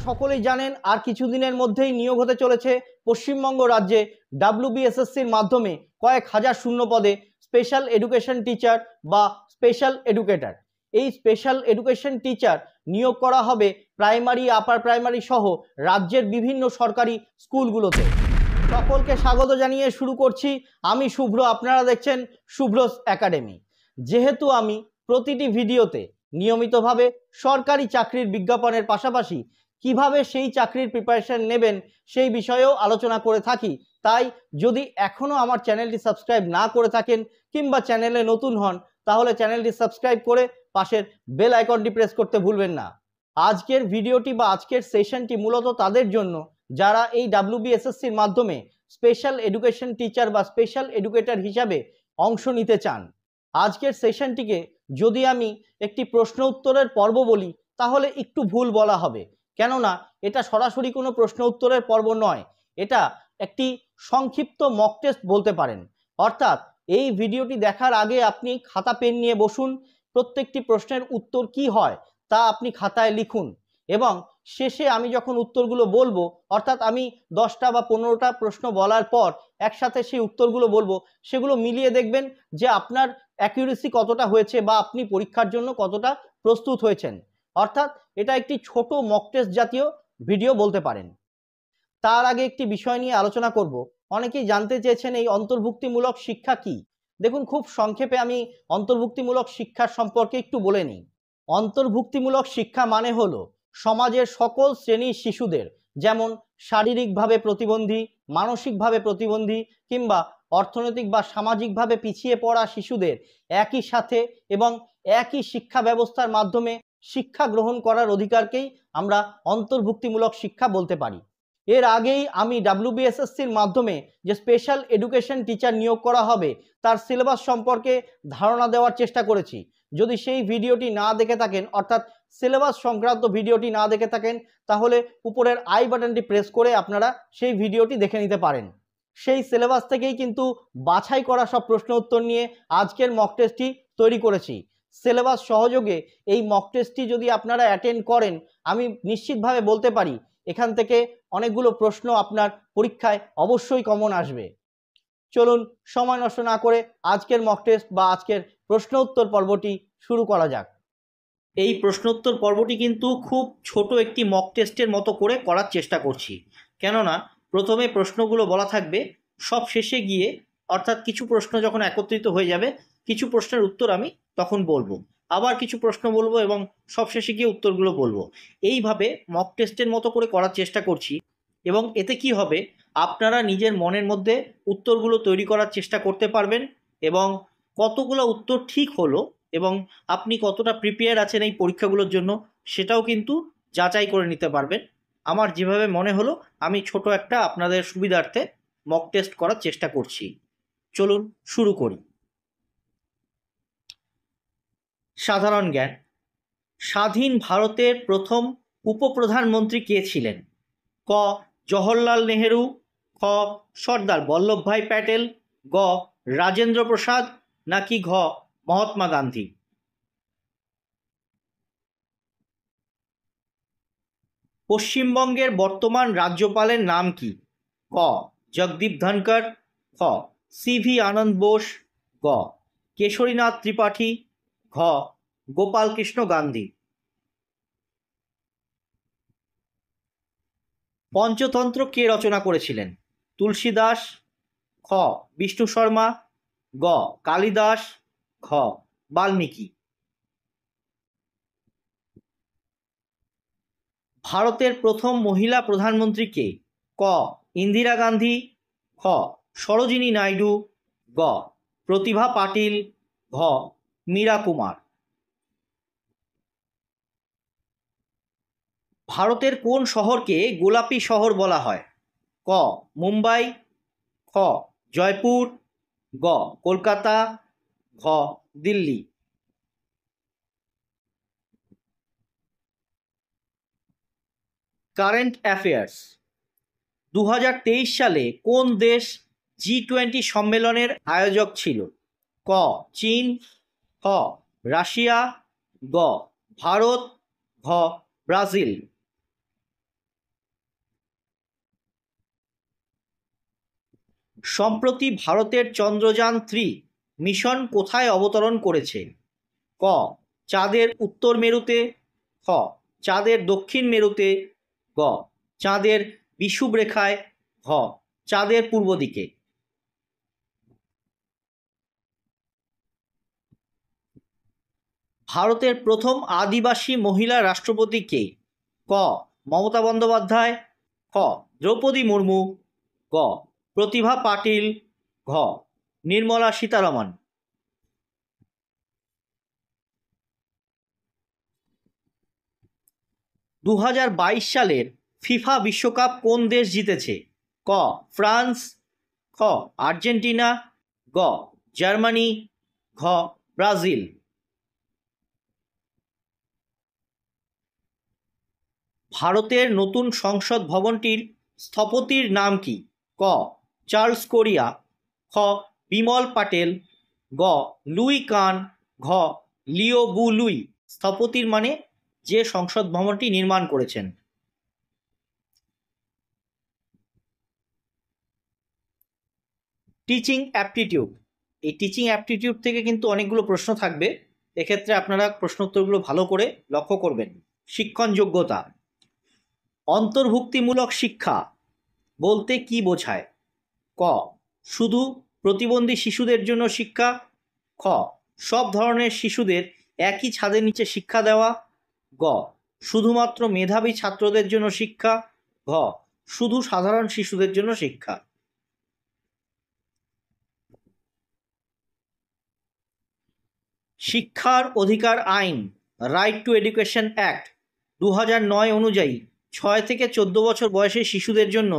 সকলেই জানেন আর কিছুদিনের মধ্যেই নিয়োগ হতে চলেছে পশ্চিমবঙ্গ রাজ্যে ডাব্লিউবিএসএসসির মাধ্যমে কয়েক হাজার শূন্য পদে স্পেশাল এডুকেশন টিচার বা স্পেশাল এডুকেটর। এই স্পেশাল এডুকেশন টিচার নিয়োগ করা হবে প্রাইমারি, আপার প্রাইমারি সহ রাজ্যের বিভিন্ন সরকারি স্কুলগুলোতে। সকলকে স্বাগত জানিয়ে শুরু করছি আমি শুভ্র, আপনারা দেখছেন শুভ্রস একাডেমি। যেহেতু আমি প্রতিটি ভিডিওতে নিয়মিতভাবে সরকারি চাকরির বিজ্ঞাপনের পাশাপাশি কিভাবে সেই চাকরির প্রিপারেশন নেবেন সেই বিষয়েও আলোচনা করে থাকি, তাই যদি এখনও আমার চ্যানেলটি সাবস্ক্রাইব না করে থাকেন কিংবা চ্যানেলে নতুন হন তাহলে চ্যানেলটি সাবস্ক্রাইব করে পাশের বেল আইকনটি প্রেস করতে ভুলবেন না। আজকের ভিডিওটি বা আজকের সেশনটি মূলত তাদের জন্য যারা এই ডাব্লিউবিএসএসসির মাধ্যমে স্পেশাল এডুকেশন টিচার বা স্পেশাল এডুকেটর হিসাবে অংশ নিতে চান। আজকের সেশনটিকে যদি আমি একটি প্রশ্ন উত্তরের পর্ব বলি তাহলে একটু ভুল বলা হবে, কেননা এটা সরাসরি কোনো প্রশ্ন উত্তরের পর্ব নয়, এটা একটি সংক্ষিপ্ত মক টেস্ট বলতে পারেন। অর্থাৎ এই ভিডিওটি দেখার আগে আপনি খাতা পেন নিয়ে বসুন, প্রত্যেকটি প্রশ্নের উত্তর কি হয় তা আপনি খাতায় লিখুন এবং শেষে আমি যখন উত্তরগুলো বলবো, অর্থাৎ আমি 10টা বা 15টা প্রশ্ন বলার পর একসাথে সেই উত্তরগুলো বলবো, সেগুলো মিলিয়ে দেখবেন যে আপনার অ্যাকিউরেসি কতটা হয়েছে বা আপনি পরীক্ষার জন্য কতটা প্রস্তুত হয়েছেন। অর্থাৎ এটা একটি ছোট মক টেস্ট জাতীয় ভিডিও বলতে পারেন। তার আগে একটি বিষয় নিয়ে আলোচনা করব। অনেকেই জানতে চেয়েছেন এই অন্তর্ভুক্তিমূলক শিক্ষা কি। দেখুন, খুব সংক্ষেপে আমি অন্তর্ভুক্তিমূলক শিক্ষার সম্পর্কে একটু বলে নিই। অন্তর্ভুক্তিমূলক শিক্ষা মানে হলো সমাজের সকল শ্রেণীর শিশুদের, যেমন শারীরিকভাবে প্রতিবন্ধী, মানসিকভাবে প্রতিবন্ধী কিংবা অর্থনৈতিক বা সামাজিকভাবে পিছিয়ে পড়া শিশুদের একই সাথে এবং একই শিক্ষা ব্যবস্থার মাধ্যমে শিক্ষা গ্রহণ করার অধিকারকেই আমরা অন্তর্ভুক্তিমূলক শিক্ষা বলতে পারি। এর আগেই আমি ডাব্লিউবিএসএসসির মাধ্যমে যে স্পেশাল এডুকেশন টিচার নিয়োগ করা হবে তার সিলেবাস সম্পর্কে ধারণা দেওয়ার চেষ্টা করেছি। যদি সেই ভিডিওটি না দেখে থাকেন, অর্থাৎ সিলেবাস সংক্রান্ত ভিডিওটি না দেখে থাকেন, তাহলে উপরের আই বাটনটি প্রেস করে আপনারা সেই ভিডিওটি দেখে নিতে পারেন। সেই সিলেবাস থেকেই কিন্তু বাছাই করা সব প্রশ্ন উত্তর নিয়ে আজকের মক টেস্টটি তৈরি করেছি। সিলেবাস সহযোগে এই মক টেস্টটি যদি আপনারা অ্যাটেন্ড করেন, আমি নিশ্চিতভাবে বলতে পারি এখান থেকে অনেকগুলো প্রশ্ন আপনার পরীক্ষায় অবশ্যই কমন আসবে। চলুন সময় নষ্ট না করে আজকের মক টেস্ট বা আজকের প্রশ্ন উত্তর পর্বটি শুরু করা যাক। এই প্রশ্নোত্তর পর্বটি কিন্তু খুব ছোট একটি মক টেস্টের মতো করে করার চেষ্টা করছি, কেননা প্রথমে প্রশ্নগুলো বলা থাকবে, সব শেষে গিয়ে অর্থাৎ কিছু প্রশ্ন যখন একত্রিত হয়ে যাবে কিছু প্রশ্নের উত্তর আমি তখন বলবো, আবার কিছু প্রশ্ন বলবো এবং সব শেষে গিয়ে উত্তরগুলো বলবো। এইভাবে মক টেস্টের মতো করে করার চেষ্টা করছি এবং এতে কি হবে, আপনারা নিজের মনের মধ্যে উত্তরগুলো তৈরি করার চেষ্টা করতে পারবেন এবং কতগুলো উত্তর ঠিক হলো এবং আপনি কতটা প্রিপেয়ার আছেন এই পরীক্ষাগুলোর জন্য সেটাও কিন্তু যাচাই করে নিতে পারবেন। আমার যেভাবে মনে হলো আমি ছোট একটা আপনাদের সুবিধার্থে মক টেস্ট করার চেষ্টা করছি। চলুন শুরু করি। সাধারণ জ্ঞান। স্বাধীন ভারতের প্রথম উপপ্রধানমন্ত্রী কে ছিলেন? ক জওহরলাল নেহেরু, খ সর্দার বল্লভভাই প্যাটেল, গ রাজেন্দ্র প্রসাদ, নাকি ঘ মহাত্মা গান্ধী? পশ্চিমবঙ্গের বর্তমান রাজ্যপালের নাম কি? ক জগদীপ ধনকর, খ সিভি আনন্দ বোস, গ কেশরীনাথ ত্রিপাঠী, ঘ গোপাল কৃষ্ণ গান্ধী। পঞ্চতন্ত্র কে রচনা করেছিলেন? তুলসীদাস, খ বিষ্ণু শর্মা, গ কালিদাস, ঘ বাল্মীকি। ভারতের প্রথম মহিলা প্রধানমন্ত্রী কে? ক ইন্দিরা গান্ধী, খ সরোজিনী নাইডু, গ প্রতিভা পাটিল, ঘ মীরা কুমার। ভারতের কোন শহরকে গোলাপি শহর বলা হয়? ক মুম্বাই, খ জয়পুর, গ কলকাতা, ঘ দিল্লি। Current affairs. 2023 সালে কোন দেশ G20 সম্মেলনের আয়োজক ছিল? ক চীন, খ রাশিয়া, গ ভারত, ঘ ব্রাজিল। সম্প্রতি ভারতের চন্দ্রযান-3 মিশন কোথায় অবতরণ করেছে? ক চাঁদের উত্তর মেরুতে, খ চাঁদের দক্ষিণ মেরুতে, গ চাঁদের বিষুবরেখায়, ঘ চাঁদের পূর্ব দিকে। ভারতের প্রথম আদিবাসী মহিলা রাষ্ট্রপতি কে? ক মমতা বন্দ্যোপাধ্যায়, খ দ্রৌপদী মুর্মু, গ প্রতিভা পাটিল, ঘ নির্মলা সীতারমন। 2022 সালের ফিফা বিশ্বকাপ কোন দেশ জিতেছে? ক ফ্রান্স, খ আর্জেন্টিনা, গ জার্মানি, ঘ ব্রাজিল। ভারতের নতুন সংসদ ভবনটির স্থপতির নাম কি? ক চার্লস কোরিয়া, খ বিমল পাটেল, গ লুই কান, ঘ লিও বু লুই। স্থপতির মানে যে সংসদ ভবনটি নির্মাণ করেছেন। টিচিং অ্যাপটিটিউড, এই টিচিং অ্যাপটিটিউড থেকে কিন্তু অনেকগুলো প্রশ্ন থাকবে, এক্ষেত্রে আপনারা প্রশ্নোত্তরগুলো ভালো করে লক্ষ্য করবেন। শিক্ষণ যোগ্যতা, অন্তর্ভুক্তিমূলক শিক্ষা বলতে কি বোঝায়? ক শুধু প্রতিবন্ধী শিশুদের জন্য শিক্ষা, খ সব ধরনের শিশুদের একই ছাদের নিচে শিক্ষা দেওয়া, গ শুধুমাত্র মেধাবী ছাত্রদের জন্য শিক্ষা, ঘ শুধু সাধারণ শিশুদের জন্য শিক্ষা। শিক্ষার অধিকার আইন রাইট টু এডুকেশন অ্যাক্ট 2009 অনুযায়ী 6 থেকে 14 বছর বয়সের শিশুদের জন্য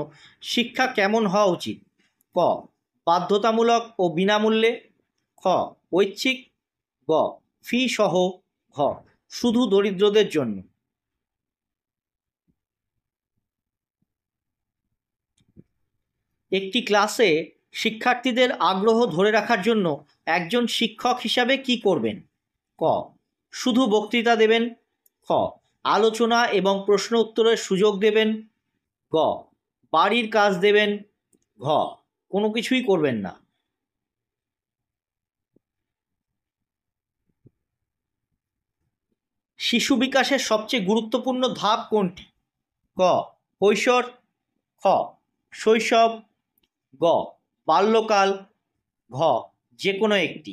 শিক্ষা কেমন হওয়া উচিত? ক বাধ্যতামূলক ও বিনামূল্যে, খ ঐচ্ছিক, গ ফি সহ, ঘ শুধু দরিদ্রদের জন্য। একটি ক্লাসে শিক্ষার্থীদের আগ্রহ ধরে রাখার জন্য একজন শিক্ষক হিসাবে কি করবেন? ক শুধু বক্তৃতা দেবেন, খ আলোচনা এবং প্রশ্ন উত্তরের সুযোগ দেবেন, গ বাড়ির কাজ দেবেন, ঘ কোনো কিছুই করবেন না। শিশু বিকাশের সবচেয়ে গুরুত্বপূর্ণ ধাপ কোনটি? ক কৈশোর, খ শৈশব, গ বাল্যকাল, ঘ যে কোনো একটি।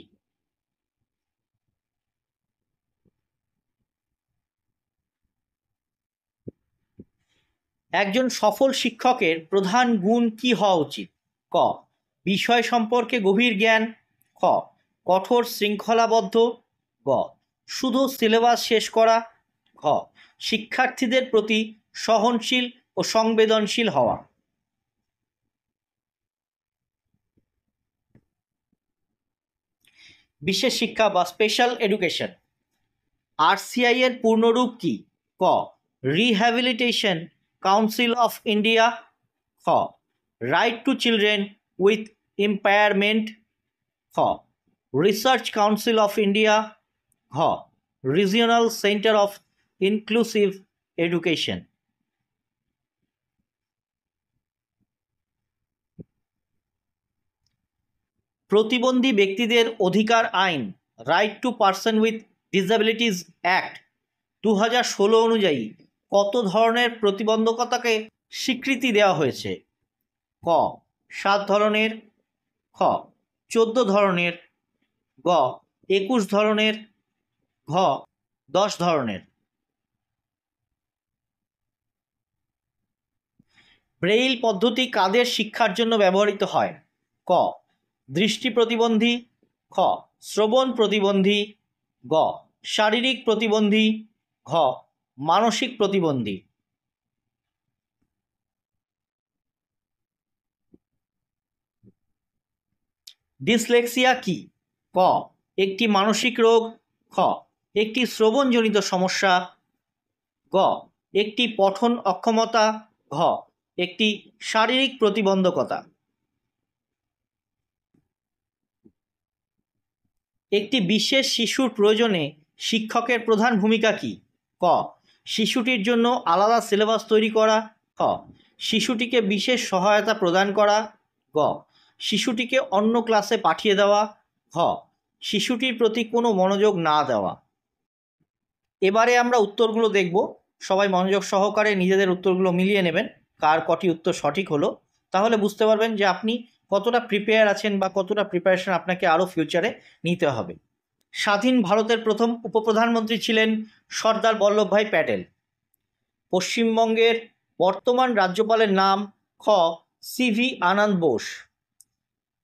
একজন সফল শিক্ষকের প্রধান গুণ কি হওয়া উচিত? ক বিষয় সম্পর্কে গভীর জ্ঞান, খ কঠোর শৃঙ্খলাবদ্ধ, গ শুধু সিলেবাস শেষ করা, ঘ শিক্ষার্থীদের প্রতি সহনশীল ও সংবেদনশীল হওয়া। বিশেষ শিক্ষা বা স্পেশাল এডুকেশন, আরসিআই এর পূর্ণরূপ কি? ক রিহ্যাবিলিটেশন কাউন্সিল অফ ইন্ডিয়া, খ right two children with impairment, খ রিসার্চ কাউন্সিল অফ ইন্ডিয়া, ঘ regional centre of inclusive education. প্রতিবন্ধী ব্যক্তিদের অধিকার আইন right two person with disabilities act 2016 অনুযায়ী কত ধরনের প্রতিবন্ধকতাকে স্বীকৃতি দেওয়া হয়েছে? ক 7 ধরনের, খ 14 ধরনের, গ 21 ধরনের, ঘ 10 ধরনের। ব্রেইল পদ্ধতি কাদের শিক্ষার জন্য ব্যবহৃত হয়? ক দৃষ্টি প্রতিবন্ধী, খ শ্রবণ প্রতিবন্ধী, গ শারীরিক প্রতিবন্ধী, ঘ মানসিক প্রতিবন্ধী। ডিসলেক্সিয়া কি? ক একটি মানসিক রোগ, খ একটি শ্রবণজনিত সমস্যা, গ একটি পঠন অক্ষমতা, ঘ একটি শারীরিক প্রতিবন্ধকতা। একটি বিশেষ শিশুর প্রয়োজনে শিক্ষকের প্রধান ভূমিকা কি? ক শিশুটির জন্য আলাদা সিলেবাস তৈরি করা, খ শিশুটিকে বিশেষ সহায়তা প্রদান করা, গ শিশুটিকে অন্য ক্লাসে পাঠিয়ে দেওয়া। ঘ শিশুটির প্রতি কোনো মনোযোগ না দেওয়া। এবারে আমরা উত্তরগুলো দেখব, সবাই মনোযোগ সহকারে নিজেদের উত্তরগুলো মিলিয়ে নেবেন কার কটি উত্তর সঠিক হলো, তাহলে বুঝতে পারবেন যে আপনি কতটা প্রিপেয়ার আছেন বা কতটা প্রিপারেশন আপনাকে আরও ফিউচারে নিতে হবে। স্বাধীন ভারতের প্রথম উপপ্রধানমন্ত্রী ছিলেন সর্দার বল্লভভাই প্যাটেল। পশ্চিমবঙ্গের বর্তমান রাজ্যপালের নাম। খ সিভি আনন্দ বোস।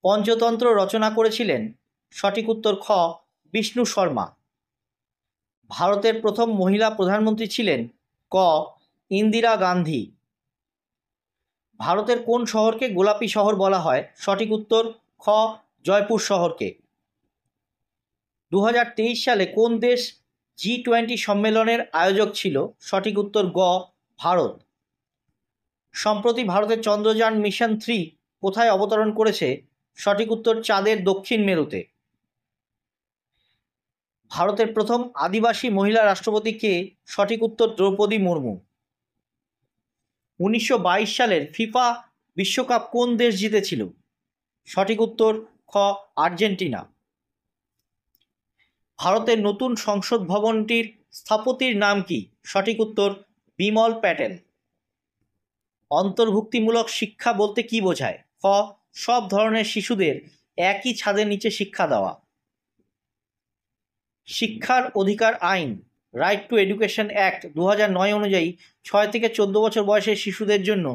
পঞ্চতন্ত্র রচনা করেছিলেন। সঠিক উত্তর খ বিষ্ণু শর্মা। ভারতের প্রথম মহিলা প্রধানমন্ত্রী ছিলেন। ক ইন্দিরা গান্ধী। ভারতের কোন শহরকে গোলাপি শহর বলা হয়? সঠিক উত্তর খ জয়পুর শহরকে। 2023 সালে কোন দেশ G20 সম্মেলনের আয়োজক ছিল? সঠিক উত্তর গ ভারত। সম্প্রতি ভারতের চন্দ্রযান মিশন 3 কোথায় অবতরণ করেছে? সঠিক উত্তর চাঁদের দক্ষিণ মেরুতে। ভারতের প্রথম আদিবাসী মহিলা রাষ্ট্রপতি কে? সঠিক উত্তর দ্রৌপদী মুর্মু। 1922 সালের ফিফা বিশ্বকাপ কোন দেশ জিতেছিল? সঠিক উত্তর খ আর্জেন্টিনা। ভারতের নতুন সংসদ ভবনটির স্থপতির নাম কি? সঠিক উত্তর বিমল প্যাটেল। অন্তর্ভুক্তিমূলক শিক্ষা বলতে কি বোঝায়? খ সব ধরনের শিশুদের একই ছাদের নিচে শিক্ষা দেওয়া। শিক্ষার অধিকার আইন রাইট টু এডুকেশন অ্যাক্ট 2009 অনুযায়ী 6 থেকে 14 বছর বয়সের শিশুদের জন্য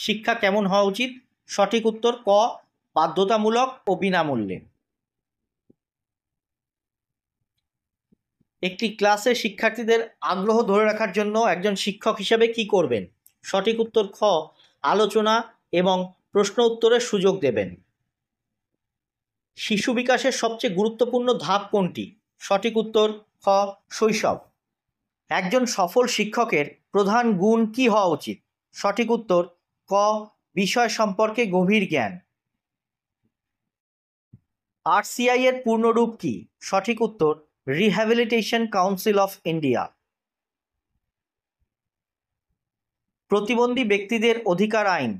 শিক্ষা কেমন হওয়া উচিত? সঠিক উত্তর ক বাধ্যতামূলক ও বিনামূল্যে। একটি ক্লাসে শিক্ষার্থীদের আগ্রহ ধরে রাখার জন্য একজন শিক্ষক হিসেবে কি করবেন? সঠিক উত্তর খ আলোচনা এবং প্রশ্ন উত্তরের সুযোগ দেবেন। শিশু বিকাশের সবচেয়ে গুরুত্বপূর্ণ ধাপ কোনটি? সঠিক উত্তর খ শৈশব। একজন সফল শিক্ষকের প্রধান গুণ কি হওয়া উচিত? সঠিক উত্তর ক বিষয় সম্পর্কে গভীর জ্ঞান। RCI এর পূর্ণরূপ কি? সঠিক উত্তর রিহ্যাবিলিটেশন কাউন্সিল অফ ইন্ডিয়া। প্রতিবন্ধী ব্যক্তিদের অধিকার আইন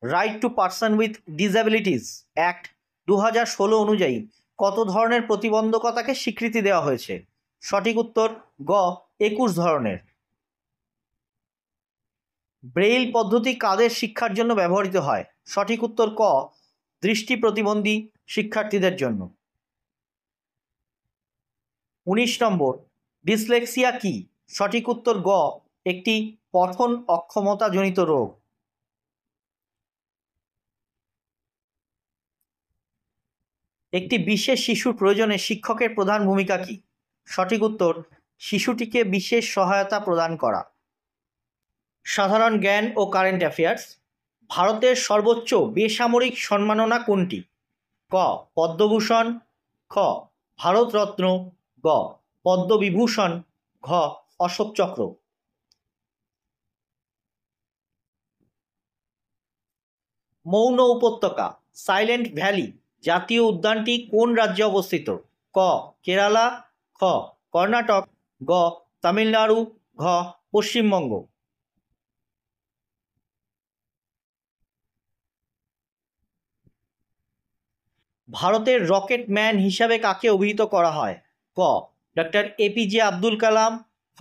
right two person with disabilities act 2016 অনুযায়ী কত ধরনের প্রতিবন্ধকতাকে স্বীকৃতি দেওয়া হয়েছে? সঠিক উত্তর গ 21 ধরনের। ব্রেইল পদ্ধতি কাদের শিক্ষার জন্য ব্যবহৃত হয়? সঠিক উত্তর ক দৃষ্টি প্রতিবন্ধী শিক্ষার্থীদের জন্য। 19 নম্বর ডিসলেক্সিয়া কি? সঠিক উত্তর গ একটি পঠন অক্ষমতাজনিত রোগ। একটি বিশেষ শিশুর প্রয়োজনে শিক্ষকের প্রধান ভূমিকা কি? সঠিক উত্তর শিশুটিকে বিশেষ সহায়তা প্রদান করা। সাধারণ জ্ঞান ও কারেন্ট অ্যাফেয়ার্স। ভারতের সর্বোচ্চ বেসামরিক সম্মাননা কোনটি? ক পদ্মভূষণ, খ ভারতরত্ন, গ পদ্মবিভূষণ, ঘ অশোক চক্র। মৌন উপত্যকা সাইলেন্ট ভ্যালি জাতীয় উদ্যানটি কোন রাজ্যে অবস্থিত? ক কেরালা, খ কর্ণাটক, গ তামিলনাড়ু, ঘ পশ্চিমবঙ্গ। ভারতের রকেট ম্যান হিসাবে কাকে অভিহিত করা হয়? ক ডক্টর APJ আব্দুল কালাম, খ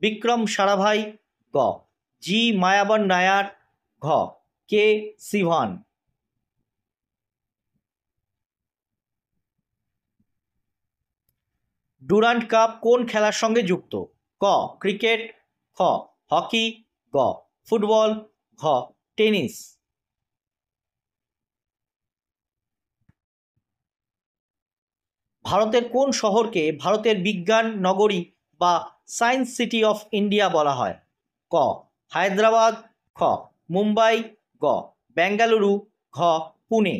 বিক্রম সারাভাই, গ জি মায়াবন নায়ার, ঘ কে সিভান। ডুরান্ড কাপ কোন খেলার সঙ্গে যুক্ত? ক ক্রিকেট, খ হকি, গ ফুটবল, ঘ টেনিস। ভারতের কোন শহরকে ভারতের বিজ্ঞান নগরী বা সায়েন্স সিটি অফ ইন্ডিয়া বলা হয়? ক হায়দ্রাবাদ, খ মুম্বাই, গ বেঙ্গালুরু, ঘ পুনে।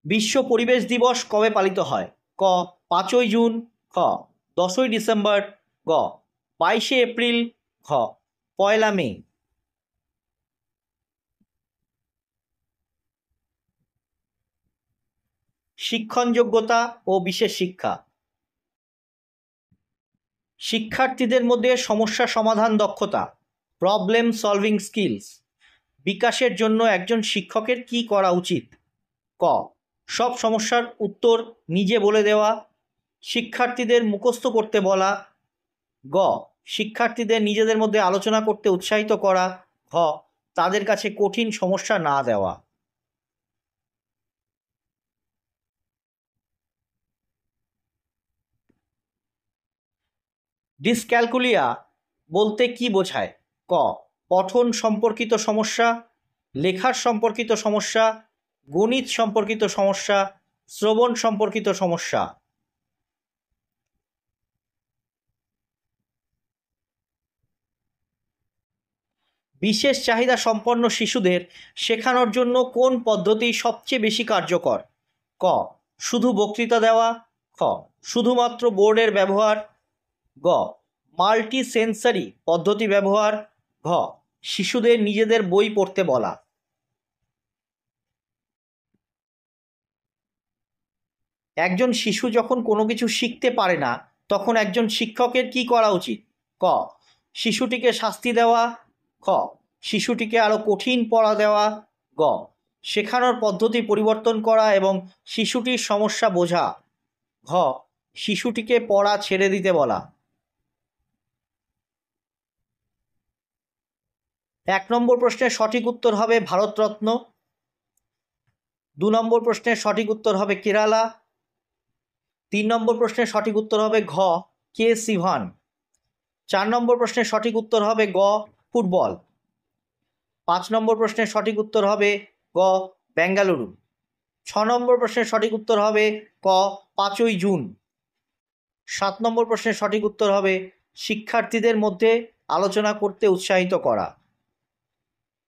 বিশ্ব পরিবেশ দিবস কবে পালিত হয়? ক 5ই জুন, খ 10ই ডিসেম্বর, গ 22শে এপ্রিল, ঘ 1লা মে। শিক্ষণ যোগ্যতা ও বিশেষ শিক্ষা। শিক্ষার্থীদের মধ্যে সমস্যা সমাধান দক্ষতা প্রবলেম সলভিং স্কিলস। বিকাশের জন্য একজন শিক্ষকের কি করা উচিত? ক, সব সমস্যার উত্তর নিজে বলে দেওয়া, শিক্ষার্থীদের মুখস্থ করতে বলা। গ, শিক্ষার্থীদের নিজেদের মধ্যে আলোচনা করতে উৎসাহিত করা। ঘ, তাদের কাছে কঠিন সমস্যা না দেওয়া। ডিসক্যালকুলিয়া বলতে কি বোঝায়? ক, পঠন সম্পর্কিত সমস্যা, লেখার সম্পর্কিত সমস্যা, গণিত সম্পর্কিত সমস্যা, শ্রবণ সম্পর্কিত সমস্যা। বিশেষ চাহিদা সম্পন্ন শিশুদের শেখানোর জন্য কোন পদ্ধতি সবচেয়ে বেশি কার্যকর? ক, শুধু বক্তৃতা দেওয়া। খ, শুধুমাত্র বোর্ডের ব্যবহার। গ, মাল্টি সেন্সারি পদ্ধতি ব্যবহার। ঘ, শিশুদের নিজেদের বই পড়তে বলা। একজন শিশু যখন কোনো কিছু শিখতে পারে না তখন একজন শিক্ষকের কি করা উচিত? ক, শিশুটিকে শাস্তি দেওয়া। খ, শিশুটিকে আরও কঠিন পড়া দেওয়া। গ, শেখানোর পদ্ধতি পরিবর্তন করা এবং শিশুটির সমস্যা বোঝা। ঘ, শিশুটিকে পড়া ছেড়ে দিতে বলা। 1 নম্বর প্রশ্নের সঠিক উত্তর হবে ভারতরত্ন। 2 নম্বর প্রশ্নের সঠিক উত্তর হবে কেরালা। 3 নম্বর প্রশ্নের সঠিক উত্তর হবে ঘ, কে সিভান। 4 নম্বর প্রশ্নের সঠিক উত্তর হবে গ, ফুটবল। 5 নম্বর প্রশ্নের সঠিক উত্তর হবে গ, বেঙ্গালুরু। 6 নম্বর প্রশ্নের সঠিক উত্তর হবে ক, 5ই জুন। 7 নম্বর প্রশ্নের সঠিক উত্তর হবে শিক্ষার্থীদের মধ্যে আলোচনা করতে উৎসাহিত করা।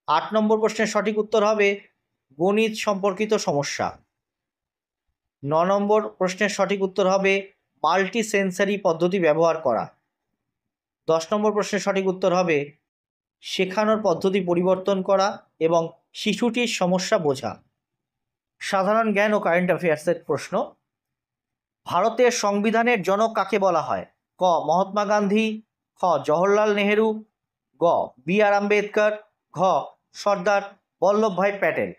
8 নম্বর প্রশ্নের সঠিক উত্তর হবে গণিত সম্পর্কিত সমস্যা। 9 নম্বর প্রশ্নের সঠিক উত্তর হবে মাল্টি সেন্সারি পদ্ধতি ব্যবহার করা। 10 নম্বর প্রশ্নের সঠিক উত্তর হবে শেখানোর পদ্ধতি পরিবর্তন করা এবং শিশুটির সমস্যা বোঝা। সাধারণ জ্ঞান ও কারেন্ট অ্যাফেয়ার্সের প্রশ্ন। ভারতের সংবিধানের জনক কাকে বলা হয়? ক, মহাত্মা গান্ধী। খ, জওহরলাল নেহেরু। গ, বি আর আম্বেদকর। ঘ, সর্দার বল্লভভাই প্যাটেল।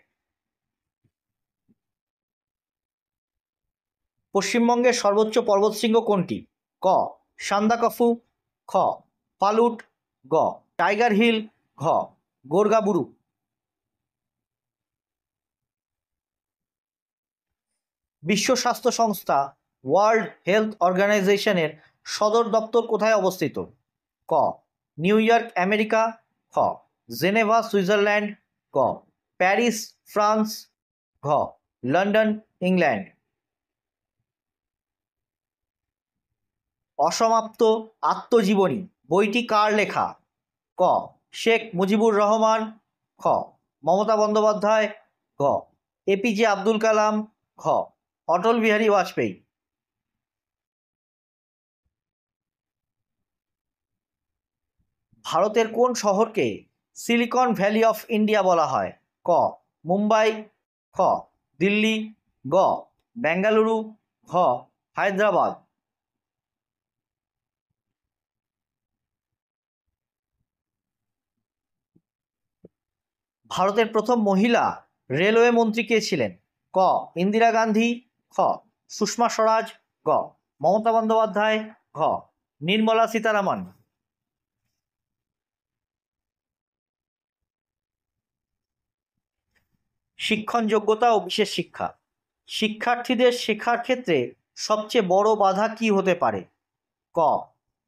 পশ্চিমবঙ্গের সর্বোচ্চ পর্বতশৃঙ্গ কোনটি? ক, সান্দাকফু। খ, ফালুট। গ, টাইগার হিল। ঘ, গোর্গাবুরু। বিশ্ব স্বাস্থ্য সংস্থা ওয়ার্ল্ড হেলথ অর্গানাইজেশনের সদর দপ্তর কোথায় অবস্থিত? ক, নিউ ইয়র্ক আমেরিকা। খ, জেনেভা সুইজারল্যান্ড। গ, প্যারিস ফ্রান্স। ঘ, লন্ডন ইংল্যান্ড। অসমাপ্ত আত্মজীবনী বইটি কার লেখা? ক, শেখ মুজিবুর রহমান। খ, মমতা বন্দ্যোপাধ্যায়। ঘ, এপিজে আব্দুল কালাম। ঘ, অটল বিহারী বাজপেয়ী। ভারতের কোন শহরকে সিলিকন ভ্যালি অফ ইন্ডিয়া বলা হয়? ক, মুম্বাই। খ, দিল্লি। গ, বেঙ্গালুরু। ঘ, হায়দ্রাবাদ। ভারতের প্রথম মহিলা রেলওয়ে মন্ত্রী কে ছিলেন? ক, ইন্দিরা গান্ধী। খ, সুষমা স্বরাজ। গ, মমতা বন্দ্যোপাধ্যায়। ঘ, নির্মলা সীতারামন। শিক্ষণ যোগ্যতা ও বিশেষ শিক্ষা। শিক্ষার্থীদের শেখার ক্ষেত্রে সবচেয়ে বড় বাধা কি হতে পারে? ক,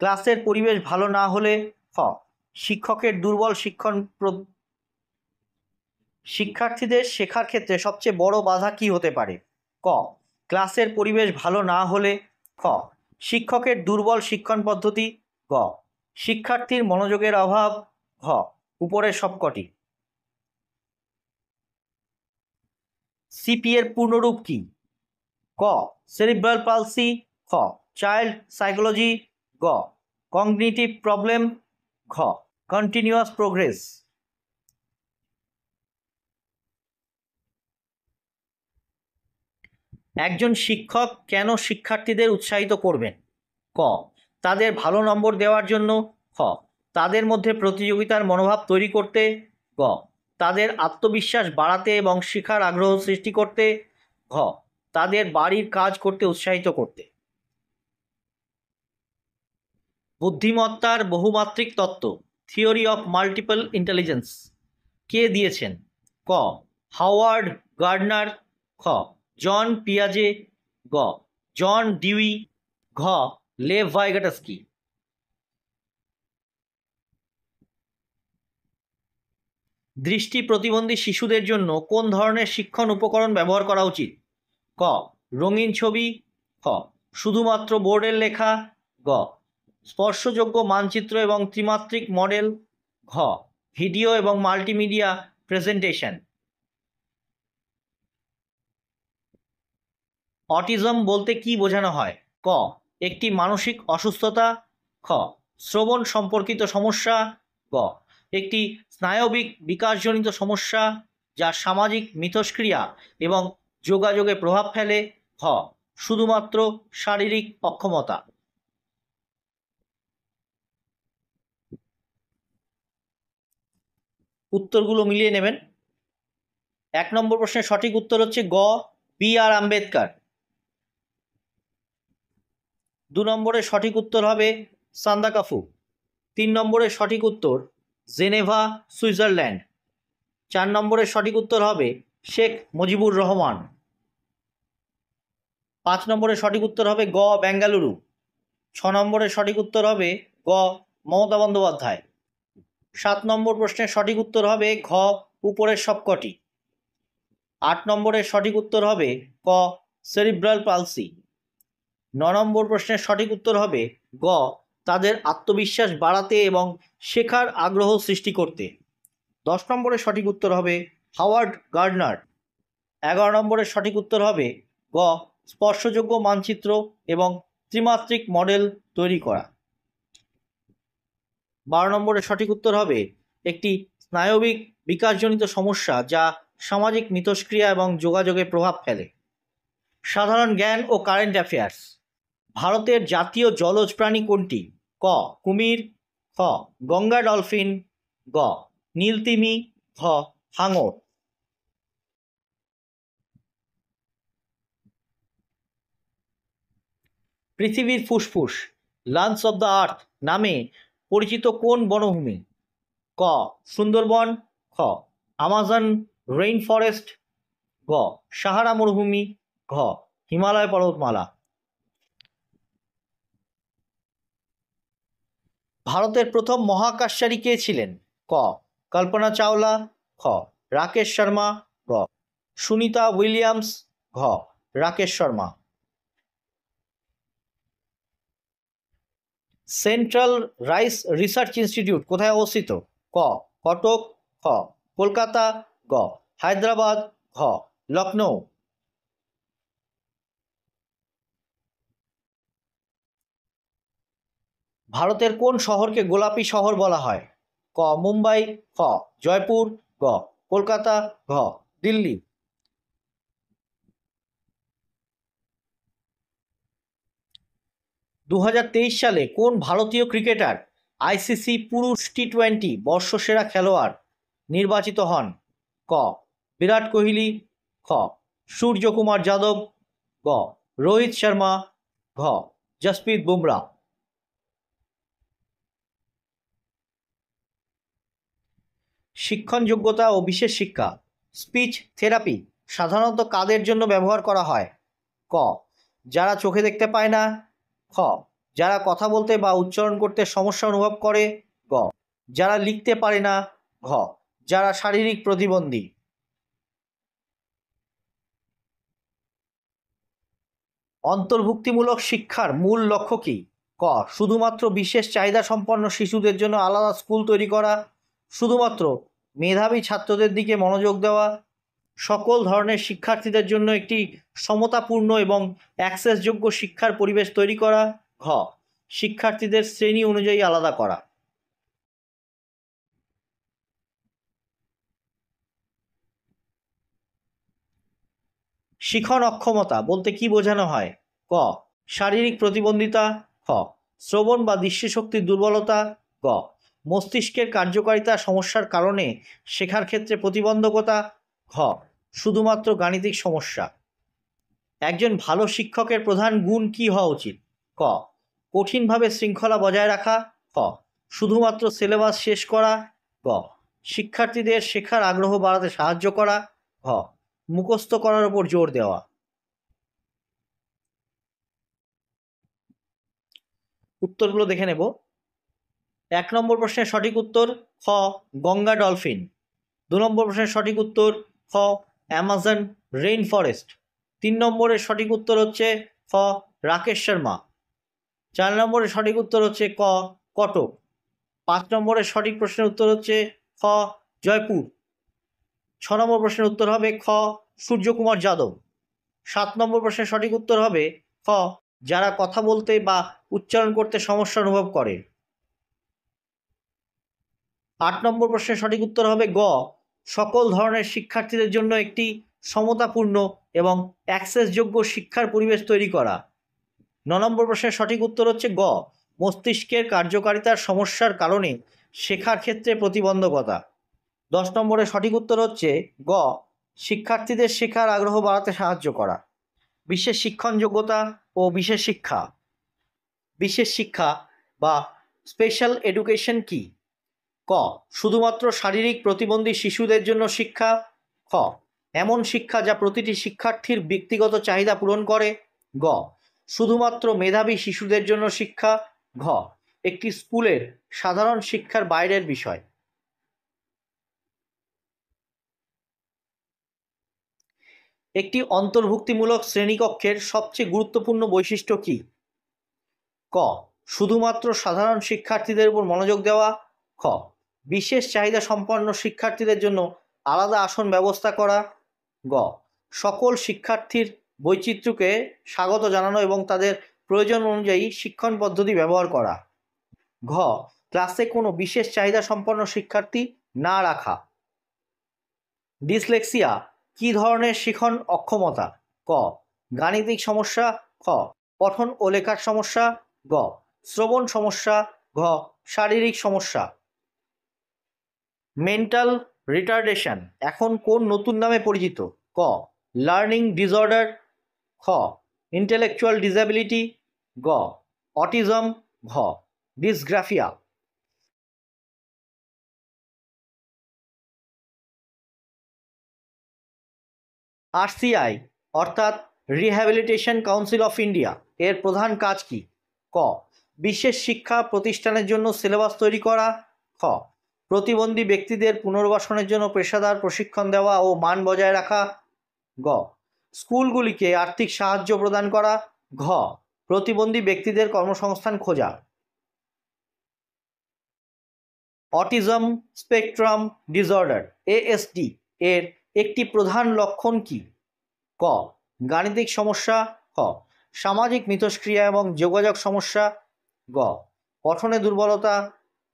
ক্লাসের পরিবেশ ভালো না হলে। খ, শিক্ষকের দুর্বল শিক্ষার্থীদের শেখার ক্ষেত্রে সবচেয়ে বড় বাধা কি হতে পারে? ক, ক্লাসের পরিবেশ ভালো না হলে। খ, শিক্ষকের দুর্বল শিক্ষণ পদ্ধতি। গ, শিক্ষার্থীর মনোযোগের অভাব। ঘ, উপরের সবকটি। সিপি এর পূর্ণরূপ কি? ক, সেরিব্রাল পালসি। খ, চাইল্ড সাইকোলজি। গ, কগনিটিভ প্রবলেম। ঘ, কন্টিনিউয়াস প্রোগ্রেস। একজন শিক্ষক কেন শিক্ষার্থীদের উৎসাহিত করবেন? ক, তাদের ভালো নম্বর দেওয়ার জন্য। খ, তাদের মধ্যে প্রতিযোগিতার মনোভাব তৈরি করতে। গ তাদের আত্মবিশ্বাস বাড়াতে এবং শেখার আগ্রহ সৃষ্টি করতে। ঘ তাদের বাড়ির কাজ করতে উৎসাহিত করতে। বুদ্ধিমত্তার বহুমাত্রিক তত্ত্ব, থিওরি অফ মাল্টিপল ইন্টেলিজেন্স, কে দিয়েছেন? ক হাওয়ার্ড গার্ডনার, খ জন পিয়াজে, গ জন ডিউই, ঘ লেভ ভাইগাটস্কি। দৃষ্টি প্রতিবন্ধী শিশুদের জন্য কোন ধরনের শিক্ষণ উপকরণ ব্যবহার করা উচিত? ক রঙিন ছবি, খ শুধুমাত্র বোর্ডের লেখা, গ স্পর্শযোগ্য মানচিত্র এবং ত্রিমাত্রিক মডেল, ঘ ভিডিও এবং মাল্টিমিডিয়া প্রেজেন্টেশন। অটিজম বলতে কি বোঝানো হয়? ক একটি মানসিক অসুস্থতা, খ শ্রবণ সম্পর্কিত সমস্যা, গ একটি স্নায়বিক বিকাশজনিত সমস্যা যা সামাজিক মিথস্ক্রিয়া এবং যোগাযোগে প্রভাব ফেলে, খ শুধুমাত্র শারীরিক অক্ষমতা। উত্তরগুলো মিলিয়ে নেবেন। 1 নম্বর প্রশ্নের সঠিক উত্তর হচ্ছে গ বি আর আম্বেদকর। 2 নম্বরের সঠিক উত্তর হবে সান্দাকাফু। 3 নম্বরের সঠিক উত্তর জেনেভা, সুইজারল্যান্ড। 4 নম্বরের সঠিক উত্তর হবে শেখ মুজিবুর রহমান। 5 নম্বরের সঠিক উত্তর হবে গ বেঙ্গালুরু। 6 নম্বরের সঠিক উত্তর হবে গ মমতা বন্দ্যোপাধ্যায়। 7 নম্বর প্রশ্নের সঠিক উত্তর হবে ঘ উপরের সবকটি। 8 নম্বরের সঠিক উত্তর হবে ক সেরিব্রাল পালসি। 9 নম্বর প্রশ্নের সঠিক উত্তর হবে গ তাদের আত্মবিশ্বাস বাড়াতে এবং শেখার আগ্রহ সৃষ্টি করতে। 10 নম্বরের সঠিক উত্তর হবে হাওয়ার্ড গার্ডনার। 11 নম্বরের সঠিক উত্তর হবে গ স্পর্শযোগ্য মানচিত্র এবং ত্রিমাত্রিক মডেল তৈরি করা। 12 নম্বরের সঠিক উত্তর হবে একটি স্নায়বিক বিকাশজনিত সমস্যা যা সামাজিক মিথস্ক্রিয়া এবং যোগাযোগে প্রভাব ফেলে। সাধারণ জ্ঞান ও কারেন্ট অ্যাফেয়ার্স। ভারতের জাতীয় জলজ প্রাণী কোনটি? ক কুমির, খ গঙ্গা ডলফিন, গ নীলতিমি, ঘ হাঙর। পৃথিবীর ফুসফুস, লাংস অব দ্য আর্থ নামে পরিচিত কোন বনভূমি? ক সুন্দরবন, খ আমাজন রেইন ফরেস্ট, গ সাহারা মরুভূমি, ঘ হিমালয় পর্বতমালা। ভারতের প্রথম মহাকাশচারী কে ছিলেন? ক কল্পনা চাওলা, খ রাকেশ শর্মা, গ সুনিতা উইলিয়ামস, ঘ Rakesh Sharma. Central rice research institute কোথায় অবস্থিত? ক কটক, খ কলকাতা, গ হায়দ্রাবাদ, ঘ লখনৌ। ভারতের কোন শহরকে গোলাপি শহর বলা হয়? ক মুম্বাই, খ জয়পুর, গ কলকাতা, ঘ দিল্লি। 2023 সালে কোন ভারতীয় ক্রিকেটার আইসিসি পুরুষ টি-20 বর্ষসেরা খেলোয়াড় নির্বাচিত হন? ক বিরাট কোহলি, খ সূর্যকুমার যাদব, গ রোহিত শর্মা, ঘ জসপ্রীত বুমরা। শিক্ষণ যোগ্যতা ও বিশেষ শিক্ষা। স্পিচ থেরাপি সাধারণত কাদের জন্য ব্যবহার করা হয়? ক যারা চোখে দেখতে পায় না, খ যারা কথা বলতে বা উচ্চারণ করতে সমস্যা অনুভব করে, গ যারা লিখতে পারে না, ঘ যারা শারীরিক প্রতিবন্ধী। অন্তর্ভুক্তিমূলক শিক্ষার মূল লক্ষ্য কী? ক শুধুমাত্র বিশেষ চাহিদা সম্পন্ন শিশুদের জন্য আলাদা স্কুল তৈরি করা, শুধুমাত্র মেধাবী ছাত্রদের দিকে মনোযোগ দেওয়া, সকল ধরনের শিক্ষার্থীদের জন্য একটি সমতাপূর্ণ এবং অ্যাক্সেসযোগ্য শিক্ষার পরিবেশ তৈরি করা, ঘ শিক্ষার্থীদের শ্রেণী অনুযায়ী আলাদা করা। শিখন অক্ষমতা বলতে কি বোঝানো হয়? ক শারীরিক প্রতিবন্ধিতা, খ শ্রবণ বা দৃষ্টিশক্তির দুর্বলতা, গ মস্তিষ্কের কার্যকারিতা সমস্যার কারণে শেখার ক্ষেত্রে প্রতিবন্ধকতা। ঘ শুধুমাত্র গাণিতিক সমস্যা। একজন ভালো শিক্ষকের প্রধান গুণ কী হওয়া উচিত? ক কঠিনভাবে শৃঙ্খলা বজায় রাখা। খ শুধুমাত্র সিলেবাস শেষ করা। গ শিক্ষার্থীদের শেখার আগ্রহ বাড়াতে সাহায্য করা। ঘ মুখস্থ করার উপর জোর দেওয়া। উত্তরগুলো দেখে নেব। 1 নম্বর প্রশ্নের সঠিক উত্তর খ গঙ্গা ডলফিন। 2 নম্বর প্রশ্নের সঠিক উত্তর খ অ্যামাজন রেইন ফরেস্ট। 3 নম্বরের সঠিক উত্তর হচ্ছে খ রাকেশ শর্মা। 4 নম্বরের সঠিক উত্তর হচ্ছে ক কটক। 5 নম্বরের সঠিক প্রশ্নের উত্তর হচ্ছে খ জয়পুর। 6 নম্বর প্রশ্নের উত্তর হবে খ সূর্যকুমার যাদব। 7 নম্বর প্রশ্নের সঠিক উত্তর হবে খ যারা কথা বলতে বা উচ্চারণ করতে সমস্যা অনুভব করে। 8 নম্বর প্রশ্নের সঠিক উত্তর হবে গ সকল ধরনের শিক্ষার্থীদের জন্য একটি সমতাপূর্ণ এবং অ্যাক্সেসযোগ্য শিক্ষার পরিবেশ তৈরি করা। 9 নম্বর প্রশ্নের সঠিক উত্তর হচ্ছে গ মস্তিষ্কের কার্যকারিতার সমস্যার কারণে শেখার ক্ষেত্রে প্রতিবন্ধকতা। 10 নম্বরের সঠিক উত্তর হচ্ছে গ শিক্ষার্থীদের শেখার আগ্রহ বাড়াতে সাহায্য করা। বিশেষ শিক্ষণ যোগ্যতা ও বিশেষ শিক্ষা। বিশেষ শিক্ষা বা স্পেশাল এডুকেশন কি? ক শুধুমাত্র শারীরিক প্রতিবন্ধী শিশুদের জন্য শিক্ষা। খ এমন শিক্ষা যা প্রতিটি শিক্ষার্থীর ব্যক্তিগত চাহিদা পূরণ করে। গ শুধুমাত্র মেধাবী শিশুদের জন্য শিক্ষা। ঘ একটি স্কুলের সাধারণ শিক্ষার বাইরের বিষয়। একটি অন্তর্ভুক্তিমূলক শ্রেণীকক্ষের সবচেয়ে গুরুত্বপূর্ণ বৈশিষ্ট্য কী? ক শুধুমাত্র সাধারণ শিক্ষার্থীদের উপর মনোযোগ দেওয়া। খ বিশেষ চাহিদা সম্পন্ন শিক্ষার্থীদের জন্য আলাদা আসন ব্যবস্থা করা। গ সকল শিক্ষার্থীর বৈচিত্র্যকে স্বাগত জানানো এবং তাদের প্রয়োজন অনুযায়ী শিক্ষণ পদ্ধতি ব্যবহার করা। ঘ ক্লাসে কোনো বিশেষ চাহিদা সম্পন্ন শিক্ষার্থী না রাখা। ডিসলেক্সিয়া কী ধরনের শিখন অক্ষমতা? ক গাণিতিক সমস্যা। খ পঠন ও লেখার সমস্যা। গ শ্রবণ সমস্যা। ঘ শারীরিক সমস্যা। মেন্টাল রিটার্ডেশন এখন কোন নতুন নামে পরিচিত? ক লার্নিং ডিসঅর্ডার। খ ইন্টেলেকচুয়াল ডিসএবিলিটি। গ অটিজম। ঘ ডিসগ্রাফিয়া। আরসিআই অর্থাৎ রিহ্যাবিলিটেশন কাউন্সিল অফ ইন্ডিয়া এর প্রধান কাজ কি? ক বিশেষ শিক্ষা প্রতিষ্ঠানের জন্য সিলেবাস তৈরি করা। খ প্রতিবন্ধী ব্যক্তিদের পুনর্বাসনের জন্য পেশাদার প্রশিক্ষণ দেওয়া ও মান বজায় রাখা। গ স্কুলগুলিকে আর্থিক সাহায্য প্রদান করা। ঘ প্রতিবন্ধী ব্যক্তিদের কর্মসংস্থান খোঁজা। অটিজম স্পেকট্রাম ডিসঅর্ডার এএসডি এর একটি প্রধান লক্ষণ কি? ক গাণিতিক সমস্যা। খ সামাজিক মিথস্ক্রিয়া এবং যোগাযোগ সমস্যা। গ পঠনে দুর্বলতা।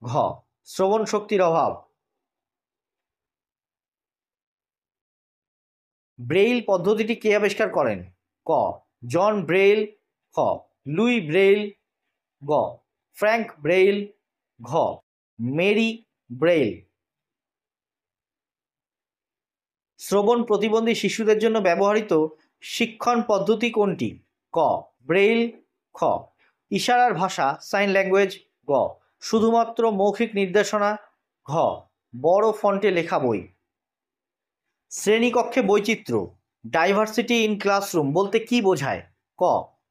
ঘ শ্রবণ শক্তির অভাব। ব্রেইল পদ্ধতিটি কে আবিষ্কার করেন? ক জন ব্রেইল। খ লুই ব্রেইল। গ ফ্র্যাঙ্ক ব্রেইল। ঘ মেরি ব্রেইল। শ্রবণ প্রতিবন্ধী শিশুদের জন্য ব্যবহৃত শিক্ষণ পদ্ধতি কোনটি? ক ব্রেইল। খ ইশারার ভাষা সাইন ল্যাঙ্গুয়েজ। গ শুধুমাত্র মৌখিক নির্দেশনা। ঘ বড় ফন্টে লেখা বই। শ্রেণীকক্ষে বৈচিত্র্য ডাইভার্সিটি ইন ক্লাসরুম বলতে কি বোঝায়? ক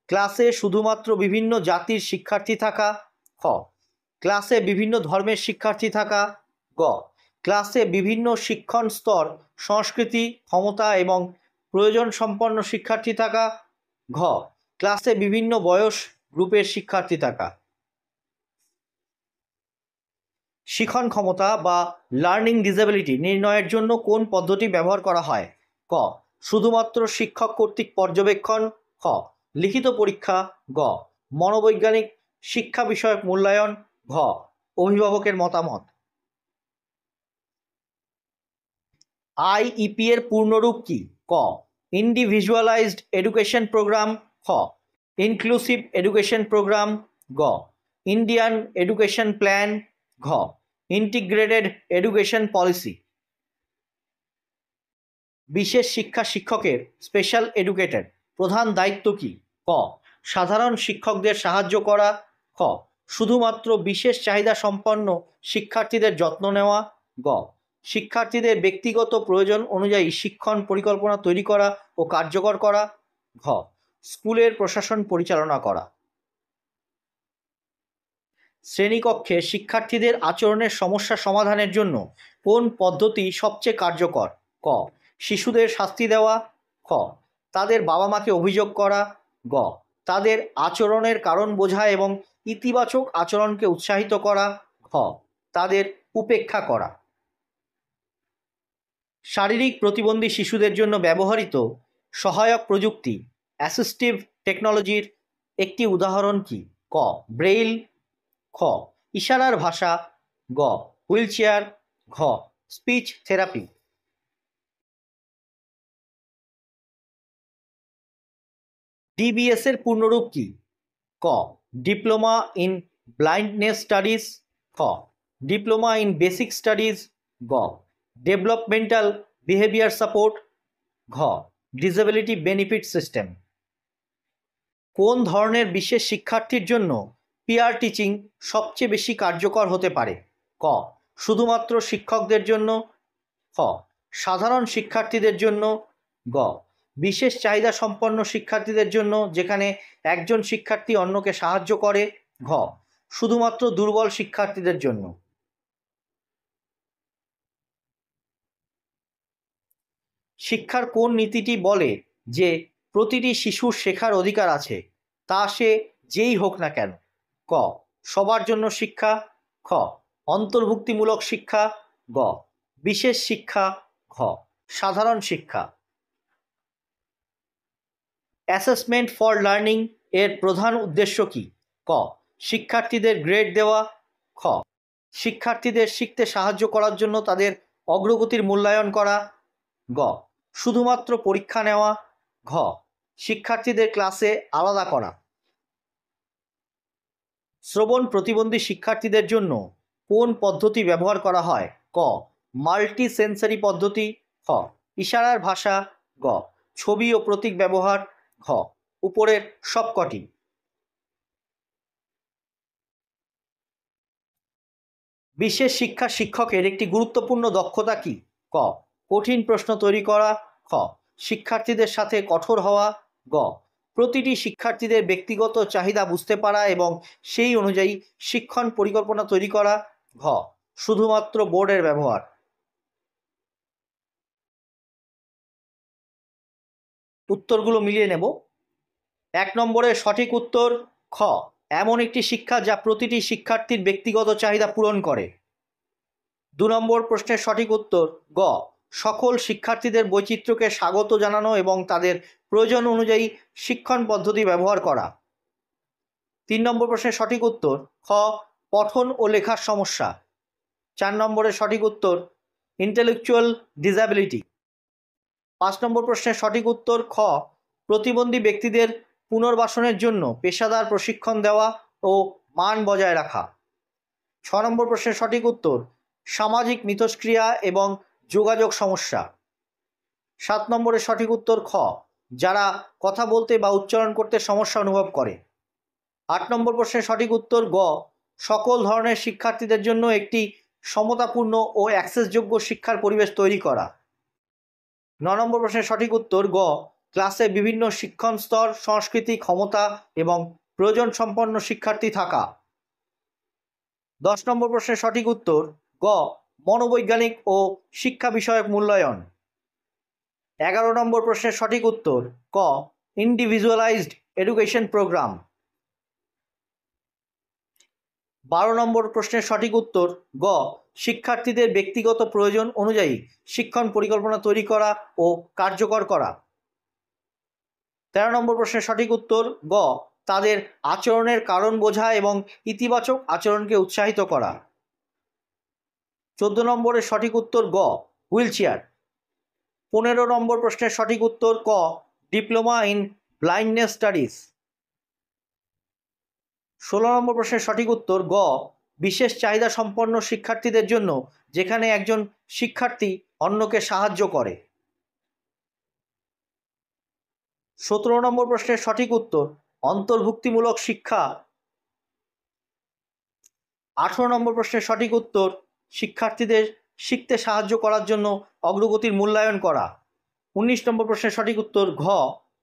ক্লাসে শুধুমাত্র বিভিন্ন জাতির শিক্ষার্থী থাকা। খ ক্লাসে বিভিন্ন ধর্মের শিক্ষার্থী থাকা। গ ক্লাসে বিভিন্ন শিক্ষণ স্তর, সংস্কৃতি, ক্ষমতা এবং প্রয়োজন সম্পন্ন শিক্ষার্থী থাকা। ঘ ক্লাসে বিভিন্ন বয়স গ্রুপের শিক্ষার্থী থাকা। শিখন ক্ষমতা বা লার্নিং ডিসএবিলিটি নির্ণয়ের জন্য কোন পদ্ধতি ব্যবহার করা হয়? ক শুধুমাত্র শিক্ষক কর্তৃক পর্যবেক্ষণ। খ লিখিত পরীক্ষা। গ মনোবৈজ্ঞানিক শিক্ষা বিষয়ক মূল্যায়ন। ঘ অভিভাবকের মতামত। আইইপি এর পূর্ণরূপ কি? ক ইন্ডিভিজুয়ালাইজড এডুকেশন প্রোগ্রাম। খ ইনক্লুসিভ এডুকেশন প্রোগ্রাম। গ ইন্ডিয়ান এডুকেশন প্ল্যান। ঘ ইন্টিগ্রেটেড এডুকেশন পলিসি। বিশেষ শিক্ষা শিক্ষকের স্পেশাল এডুকেটর প্রধান দায়িত্ব কি? ক সাধারণ শিক্ষকদের সাহায্য করা। খ শুধুমাত্র বিশেষ চাহিদা সম্পন্ন শিক্ষার্থীদের যত্ন নেওয়া। গ শিক্ষার্থীদের ব্যক্তিগত প্রয়োজন অনুযায়ী শিক্ষণ পরিকল্পনা তৈরি করা ও কার্যকর করা। ঘ স্কুলের প্রশাসন পরিচালনা করা। শ্রেণীকক্ষে শিক্ষার্থীদের আচরণের সমস্যা সমাধানের জন্য কোন পদ্ধতি সবচেয়ে কার্যকর? ক শিশুদের শাস্তি দেওয়া। খ তাদের বাবা মাকে অভিযোগ করা। গ তাদের আচরণের কারণ বোঝা এবং ইতিবাচক আচরণকে উৎসাহিত করা। ঘ তাদের উপেক্ষা করা। শারীরিক প্রতিবন্ধী শিশুদের জন্য ব্যবহৃত সহায়ক প্রযুক্তি অ্যাসিস্টিভ টেকনোলজির একটি উদাহরণ কি? ক ব্রেইল। খ ইশারার ভাষা। গ হুইলচেয়ার। ঘ স্পিচ থেরাপি। ডিবিএস এর পূর্ণরূপ কি? ক ডিপ্লোমা ইন ব্লাইন্ডনেস স্টাডিজ। খ ডিপ্লোমা ইন বেসিক স্টাডিজ। গ ডেভেলপমেন্টাল বিহেভিয়ার সাপোর্ট। ঘ ডিসেবিলিটি বেনিফিট সিস্টেম। কোন ধরনের বিশেষ শিক্ষার্থীর জন্য পিয়ার টিচিং সবচেয়ে বেশি কার্যকর হতে পারে? ক শুধুমাত্র শিক্ষকদের জন্য। খ সাধারণ শিক্ষার্থীদের জন্য। গ বিশেষ চাহিদা সম্পন্ন শিক্ষার্থীদের জন্য যেখানে একজন শিক্ষার্থী অন্যকে সাহায্য করে। ঘ শুধুমাত্র দুর্বল শিক্ষার্থীদের জন্য। শিক্ষার কোন নীতিটি বলে যে প্রতিটি শিশুর শেখার অধিকার আছে, তা সে যেই হোক না কেন? ক সবার জন্য শিক্ষা। খ অন্তর্ভুক্তিমূলক শিক্ষা। গ বিশেষ শিক্ষা। ঘ সাধারণ শিক্ষা। অ্যাসেসমেন্ট ফর লার্নিং এর প্রধান উদ্দেশ্য কি? ক শিক্ষার্থীদের গ্রেড দেওয়া। খ শিক্ষার্থীদের শিখতে সাহায্য করার জন্য তাদের অগ্রগতির মূল্যায়ন করা। গ শুধুমাত্র পরীক্ষা নেওয়া। ঘ শিক্ষার্থীদের ক্লাসে আলাদা করা। শ্রবণ প্রতিবন্ধী শিক্ষার্থীদের জন্য কোন পদ্ধতি ব্যবহার করা হয়? ক মাল্টি সেন্সারি পদ্ধতি। খ ইশারার ভাষা। গ ছবি ও প্রতীক ব্যবহার। ঘ উপরের সবকটি। বিশেষ শিক্ষা শিক্ষকের একটি গুরুত্বপূর্ণ দক্ষতা কি? ক কঠিন প্রশ্ন তৈরি করা। খ শিক্ষার্থীদের সাথে কঠোর হওয়া। গ প্রতিটি শিক্ষার্থীদের ব্যক্তিগত চাহিদা বুঝতে পারা এবং সেই অনুযায়ী শিক্ষণ পরিকল্পনা তৈরি করা। ঘ শুধুমাত্র বোর্ডের ব্যবহার। উত্তরগুলো মিলিয়ে নেব। 1 নম্বরের সঠিক উত্তর খ এমন একটি শিক্ষা যা প্রতিটি শিক্ষার্থীর ব্যক্তিগত চাহিদা পূরণ করে। 2 নম্বর প্রশ্নের সঠিক উত্তর গ সকল শিক্ষার্থীদের বৈচিত্র্যকে স্বাগত জানানো এবং তাদের প্রয়োজন অনুযায়ী শিক্ষণ পদ্ধতি ব্যবহার করা। 3 নম্বর প্রশ্নের সঠিক উত্তর খ পঠন ও লেখার সমস্যা। 4 নম্বরের সঠিক উত্তর ইন্টেলেকচুয়াল ডিসএবিলিটি। 5 নম্বর প্রশ্নের সঠিক উত্তর খ প্রতিবন্ধী ব্যক্তিদের পুনর্বাসনের জন্য পেশাদার প্রশিক্ষণ দেওয়া ও মান বজায় রাখা। 6 নম্বর প্রশ্নের সঠিক উত্তর সামাজিক মিথস্ক্রিয়া এবং যোগাযোগ সমস্যা। 7 নম্বরের সঠিক উত্তর খ যারা কথা বলতে বা উচ্চারণ করতে সমস্যা অনুভব করে। 8 নম্বর প্রশ্নের সঠিক উত্তর গ সকল ধরনের শিক্ষার্থীদের জন্য একটি সমতাপূর্ণ ও অ্যাক্সেসযোগ্য শিক্ষার পরিবেশ তৈরি করা। 9 নম্বর প্রশ্নের সঠিক উত্তর গ ক্লাসে বিভিন্ন শিক্ষণ স্তর, সংস্কৃতি, ক্ষমতা এবং প্রয়োজন সম্পন্ন শিক্ষার্থী থাকা। 10 নম্বর প্রশ্নের সঠিক উত্তর গ মনোবৈজ্ঞানিক ও শিক্ষা বিষয়ক মূল্যায়ন। 11 নম্বর প্রশ্নের সঠিক উত্তর ক ইন্ডিভিজুয়ালাইজড এডুকেশন প্রোগ্রাম। 12 নম্বর প্রশ্নের সঠিক উত্তর গ শিক্ষার্থীদের ব্যক্তিগত প্রয়োজন অনুযায়ী শিক্ষণ পরিকল্পনা তৈরি করা ও কার্যকর করা। 13 নম্বর প্রশ্নের সঠিক উত্তর গ তাদের আচরণের কারণ বোঝা এবং ইতিবাচক আচরণকে উৎসাহিত করা। 14 নম্বরের সঠিক উত্তর গ হুইলচেয়ার। 15 নম্বর প্রশ্নের সঠিক উত্তর ক ডিপ্লোমা ইন ব্লাইন্ডনেস স্টাডিজ। 16 নম্বর প্রশ্নের সঠিক উত্তর গ বিশেষ চাহিদা সম্পন্ন শিক্ষার্থীদের জন্য, যেখানে একজন শিক্ষার্থী অন্যকে সাহায্য করে। 17 নম্বর প্রশ্নের সঠিক উত্তর অন্তর্ভুক্তিমূলক শিক্ষা। 18 নম্বর প্রশ্নের সঠিক উত্তর শিক্ষার্থীদের শিখতে সাহায্য করার জন্য অগ্রগতির মূল্যায়ন করা। 19 নম্বর প্রশ্নের সঠিক উত্তর ঘ,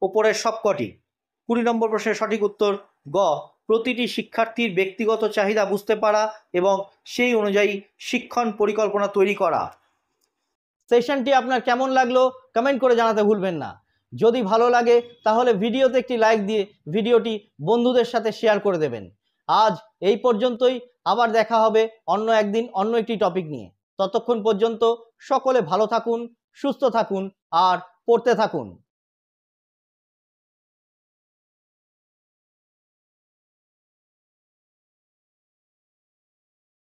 ওপরের সবকটি। 20 নম্বর প্রশ্নের সঠিক উত্তর গ, প্রতিটি শিক্ষার্থীর ব্যক্তিগত চাহিদা বুঝতে পারা এবং সেই অনুযায়ী শিক্ষণ পরিকল্পনা তৈরি করা। সেশনটি আপনার কেমন লাগলো কমেন্ট করে জানাতে ভুলবেন না। যদি ভালো লাগে তাহলে ভিডিওতে একটি লাইক দিয়ে ভিডিওটি বন্ধুদের সাথে শেয়ার করে দেবেন। আজ এই পর্যন্তই, আবার দেখা হবে অন্য একদিন অন্য একটি টপিক নিয়ে। ততক্ষণ পর্যন্ত সকলে ভালো থাকুন, সুস্থ থাকুন আর পড়তে থাকুন।